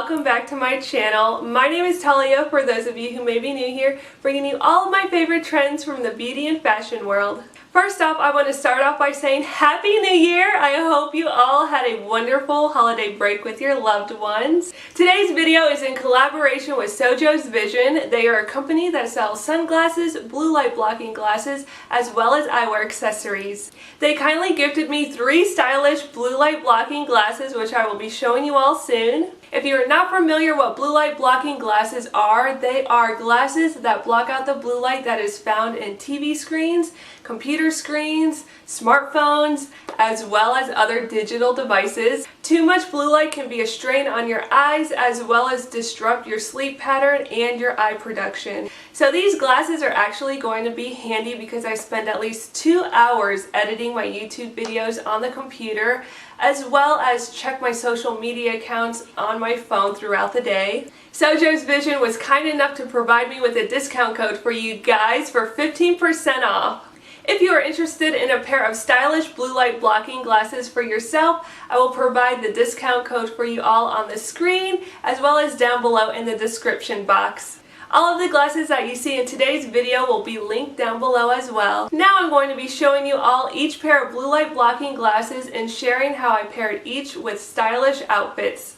welcome back to my channel. My name is Talia, for those of you who may be new here, bringing you all of my favorite trends from the beauty and fashion world. First off, I want to start off by saying Happy New Year! I hope you all had a wonderful holiday break with your loved ones. Today's video is in collaboration with Sojos Vision. They are a company that sells sunglasses, blue light blocking glasses, as well as eyewear accessories. They kindly gifted me 3 stylish blue light blocking glasses, which I will be showing you all soon. If you are not familiar what blue light blocking glasses are, they are glasses that block out the blue light that is found in TV screens, computer screens, smartphones, as well as other digital devices. Too much blue light can be a strain on your eyes as well as disrupt your sleep pattern and your eye production. So these glasses are actually going to be handy because I spend at least 2 hours editing my YouTube videos on the computer, as well as check my social media accounts on my phone throughout the day. Sojos Vision was kind enough to provide me with a discount code for you guys for 15% off. If you are interested in a pair of stylish blue light blocking glasses for yourself, I will provide the discount code for you all on the screen as well as down below in the description box. All of the glasses that you see in today's video will be linked down below as well. Now I'm going to be showing you all each pair of blue light blocking glasses and sharing how I paired each with stylish outfits.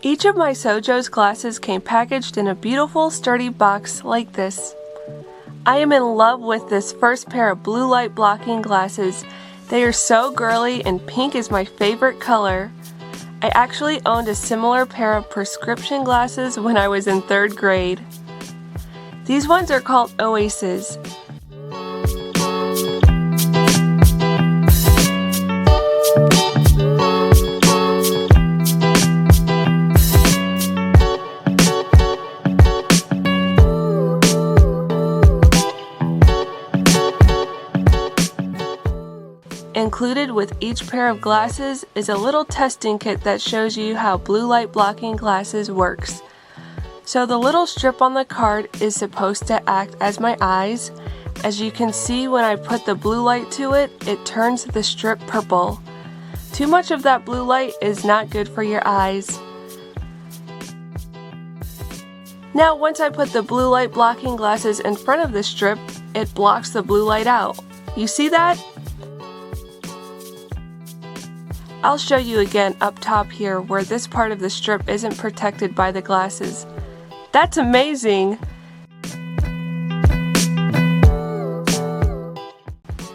Each of my Sojos glasses came packaged in a beautiful sturdy box like this. I am in love with this first pair of blue light blocking glasses. They are so girly and pink is my favorite color. I actually owned a similar pair of prescription glasses when I was in 3rd grade. These ones are called OASIS. Included with each pair of glasses is a little testing kit that shows you how blue light blocking glasses works. So the little strip on the card is supposed to act as my eyes. As you can see, when I put the blue light to it, it turns the strip purple. Too much of that blue light is not good for your eyes. Now once I put the blue light blocking glasses in front of the strip, it blocks the blue light out. You see that? I'll show you again up top here where this part of the strip isn't protected by the glasses. That's amazing!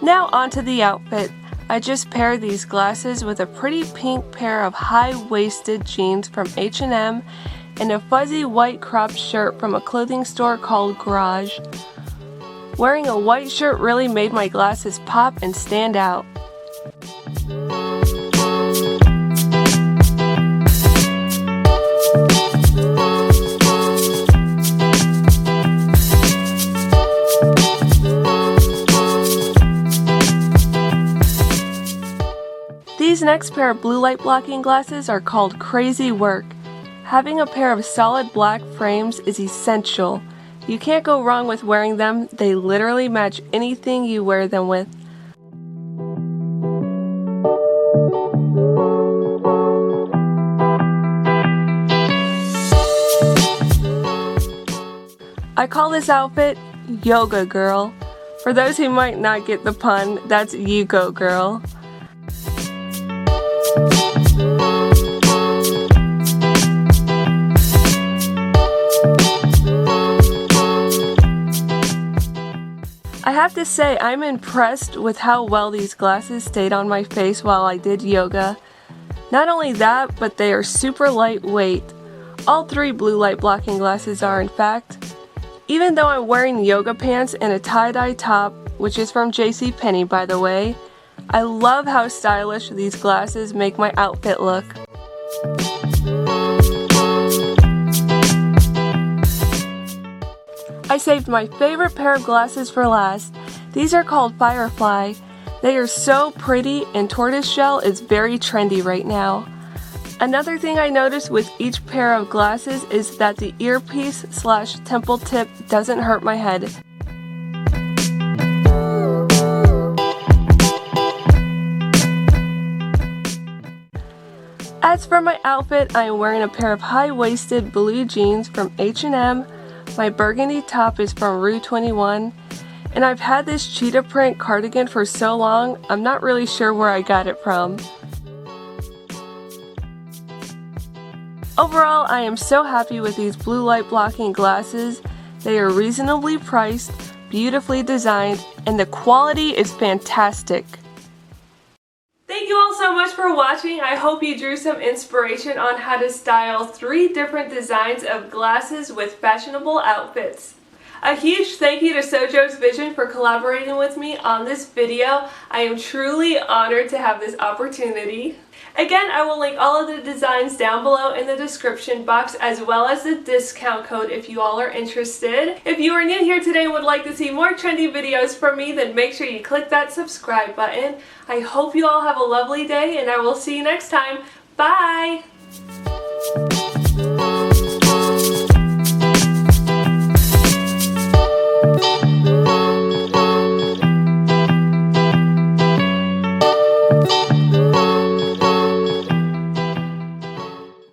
Now onto the outfit. I just paired these glasses with a pretty pink pair of high-waisted jeans from H&M and a fuzzy white cropped shirt from a clothing store called Garage. Wearing a white shirt really made my glasses pop and stand out. These next pair of blue light blocking glasses are called Crazy Work. Having a pair of solid black frames is essential. You can't go wrong with wearing them. They literally match anything you wear them with. I call this outfit Yoga Girl. For those who might not get the pun, that's You Go Girl. I have to say, I'm impressed with how well these glasses stayed on my face while I did yoga. Not only that, but they are super lightweight. All 3 blue light blocking glasses are, in fact. Even though I'm wearing yoga pants and a tie-dye top, which is from JCPenney by the way, I love how stylish these glasses make my outfit look. I saved my favorite pair of glasses for last. These are called FIREFLY. They are so pretty and tortoiseshell is very trendy right now. Another thing I noticed with each pair of glasses is that the earpiece/temple tip doesn't hurt my head. As for my outfit, I am wearing a pair of high-waisted blue jeans from H&M. My burgundy top is from Rue 21. And I've had this cheetah print cardigan for so long, I'm not really sure where I got it from. Overall, I am so happy with these blue light blocking glasses. They are reasonably priced, beautifully designed, and the quality is fantastic. Thank you all so much for watching. I hope you drew some inspiration on how to style 3 different designs of glasses with fashionable outfits. A huge thank you to Sojos Vision for collaborating with me on this video. I am truly honored to have this opportunity. Again, I will link all of the designs down below in the description box, as well as the discount code if you all are interested. If you are new here today and would like to see more trendy videos from me, then make sure you click that subscribe button. I hope you all have a lovely day, and I will see you next time. Bye!